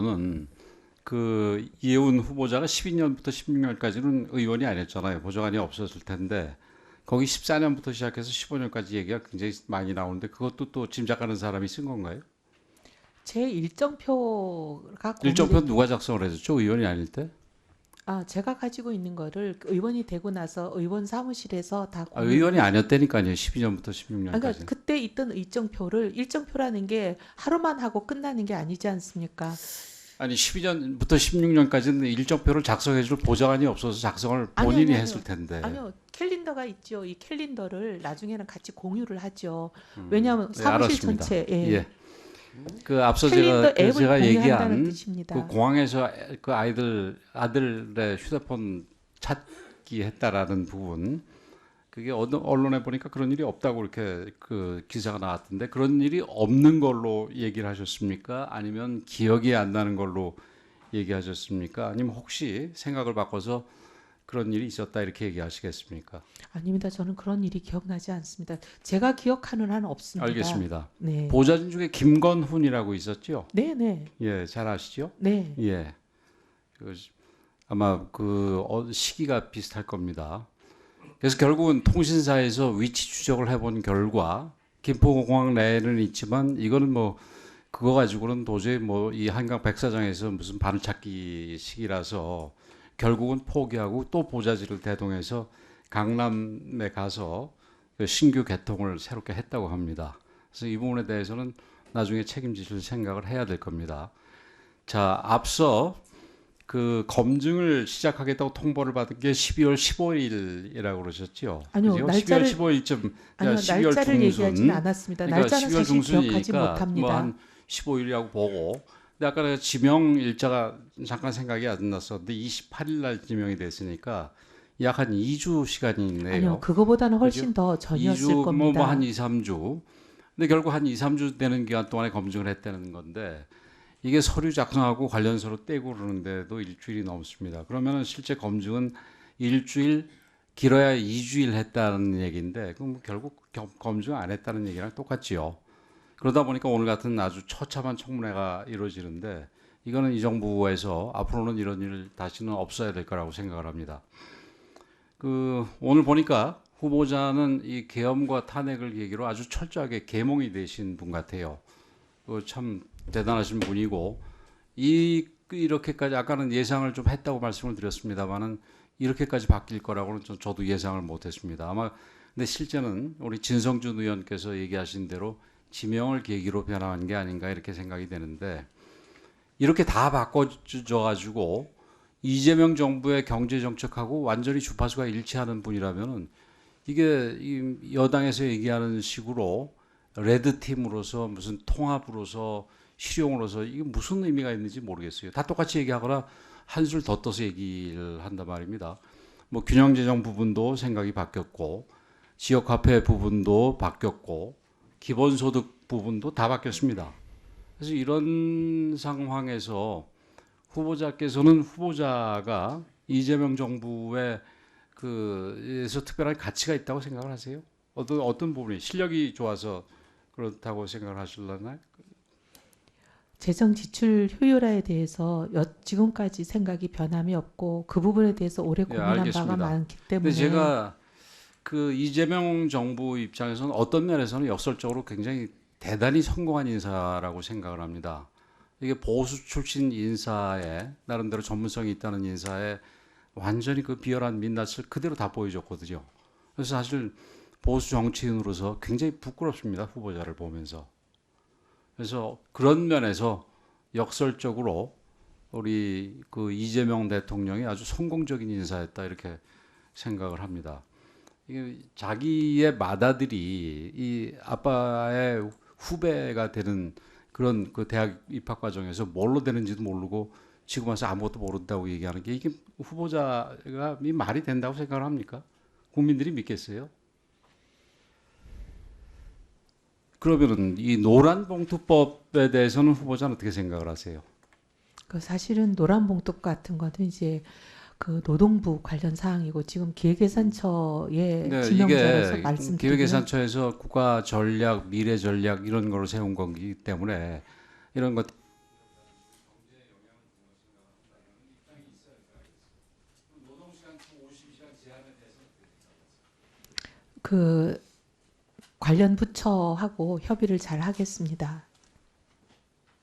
보면은 그 이해운 후보자가 12년부터 16년까지는 의원이 아니었잖아요. 보좌관이 없었을 텐데 거기 14년부터 시작해서 15년까지 얘기가 굉장히 많이 나오는데 그것도 또 짐작하는 사람이 쓴 건가요? 제 일정표가 일정표 공유돼. 누가 작성을 해줬죠? 의원이 아닐 때? 제가 가지고 있는 거를 의원이 되고 나서 의원 사무실에서 다 아, 공유를 의원이 해주. 아니었다니까요. 12년부터 그러니까 16년까지. 그때 있던 일정표라는 게 하루만 하고 끝나는 게 아니지 않습니까? 아니 12년부터 16년까지는 일정표를 작성해줄 보좌관이 없어서 작성을 아니요, 본인이 아니요, 했을 아니요. 텐데. 아니요. 캘린더가 있죠. 이 캘린더를 나중에는 같이 공유를 하죠. 왜냐하면 네, 사무실 알았습니다. 전체에 예. 그 앞서 캘린더 앱을 제가 공유한다는 얘기한 그 뜻입니다. 공항에서 그 아들의 휴대폰 찾기 했다라는 부분 그게 언론에 보니까 그런 일이 없다고 이렇게 그 기사가 나왔던데 그런 일이 없는 걸로 얘기를 하셨습니까? 아니면 기억이 안 나는 걸로 얘기하셨습니까? 아니면 혹시 생각을 바꿔서 그런 일이 있었다 이렇게 얘기하시겠습니까? 아닙니다. 저는 그런 일이 기억나지 않습니다. 제가 기억하는 한은 없습니다. 알겠습니다. 네. 보좌진 중에 김건훈이라고 있었죠? 네, 네. 예, 잘 아시죠? 네. 예. 그 아마 그 시기가 비슷할 겁니다. 그래서 결국은 통신사에서 위치 추적을 해본 결과 김포공항 내에는 있지만 이거는 뭐 그거 가지고는 도저히 뭐 이 한강 백사장에서 무슨 바늘찾기 시기라서 결국은 포기하고 또 보좌지를 대동해서 강남에 가서 그 신규 개통을 새롭게 했다고 합니다. 그래서 이 부분에 대해서는 나중에 책임지실 생각을 해야 될 겁니다. 자, 앞서 그 검증을 시작하겠다고 통보를 받은 게 12월 15일이라고 그러셨죠? 아니요, 그죠? 12월 날짜를 15일쯤, 아니요, 12월 날짜를 얘기하지는 중순, 않았습니다. 그러니까 날짜는 12월 사실 기억하지 중순이니까 뭐 못합니다. 한 15일이라고 보고, 근데 아까 내가 지명 일자가 잠깐 생각이 안 났었는데 28일 날 지명이 됐으니까 약 한 2주 시간이 아니요, 있네요. 그거보다는 그죠? 훨씬 더 전이었을 2주, 한 겁니다. 2, 3주. 근데 결국 한 2, 3주 되는 기간 동안에 검증을 했다는 건데 이게 서류 작성하고 관련서로 떼고 그러는데도 일주일이 넘습니다. 그러면은 실제 검증은 일주일 길어야 2주일 했다는 얘기인데 그럼 결국 검증 안 했다는 얘기랑 똑같지요. 그러다 보니까 오늘 같은 아주 처참한 청문회가 이루어지는데 이거는 이 정부에서 앞으로는 이런 일 다시는 없어야 될 거라고 생각을 합니다. 그 오늘 보니까 후보자는 이 계엄과 탄핵을 계기로 아주 철저하게 계몽이 되신 분 같아요. 참 대단하신 분이고 이렇게까지 아까는 예상을 좀 했다고 말씀을 드렸습니다만은 이렇게까지 바뀔 거라고는 저도 예상을 못했습니다. 아마 근데 실제는 우리 진성준 의원께서 얘기하신 대로 지명을 계기로 변화한 게 아닌가 이렇게 생각이 되는데 이렇게 다 바꿔줘 가지고 이재명 정부의 경제 정책하고 완전히 주파수가 일치하는 분이라면은 이게 이 여당에서 얘기하는 식으로 레드 팀으로서 무슨 통합으로서 실용으로서 이게 무슨 의미가 있는지 모르겠어요. 다 똑같이 얘기하거나 한술 더 떠서 얘기를 한단 말입니다. 뭐 균형 재정 부분도 생각이 바뀌었고 지역 화폐 부분도 바뀌었고 기본소득 부분도 다 바뀌었습니다. 그래서 이런 상황에서 후보자께서는 후보자가 이재명 정부의 그에서 특별한 가치가 있다고 생각을 하세요? 어떤 부분이 실력이 좋아서 그렇다고 생각을 하실라나요? 재정 지출 효율화에 대해서 지금까지 생각이 변함이 없고 그 부분에 대해서 오래 예, 고민한 바가 알겠습니다. 많기 근데 때문에. 제가 그 이재명 정부 입장에서는 어떤 면에서는 역설적으로 굉장히 대단히 성공한 인사라고 생각을 합니다. 이게 보수 출신 인사에 나름대로 전문성이 있다는 인사에 완전히 그 비열한 민낯을 그대로 다 보여줬거든요. 그래서 사실 보수 정치인으로서 굉장히 부끄럽습니다. 후보자를 보면서. 그래서 그런 면에서 역설적으로 우리 그 이재명 대통령이 아주 성공적인 인사였다 이렇게 생각을 합니다. 이게 자기의 맏아들이 이 아빠의 후배가 되는 그런 그 대학 입학 과정에서 뭘로 되는지도 모르고 지금 와서 아무것도 모른다고 얘기하는 게 이게 후보자가 이 말이 된다고 생각을 합니까? 국민들이 믿겠어요? 그러면은 이 노란봉투법에 대해서는 후보자는 어떻게 생각을 하세요? 그 사실은 노란봉투 같은 거는 이제 그 노동부 관련 사항이고 지금 기획예산처의 네, 지명자로서 이게 말씀드리기는. 기획예산처에서 국가 전략, 미래 전략 이런 거를 세운 거기 때문에 이런 것 그 관련 부처하고 협의를 잘 하겠습니다.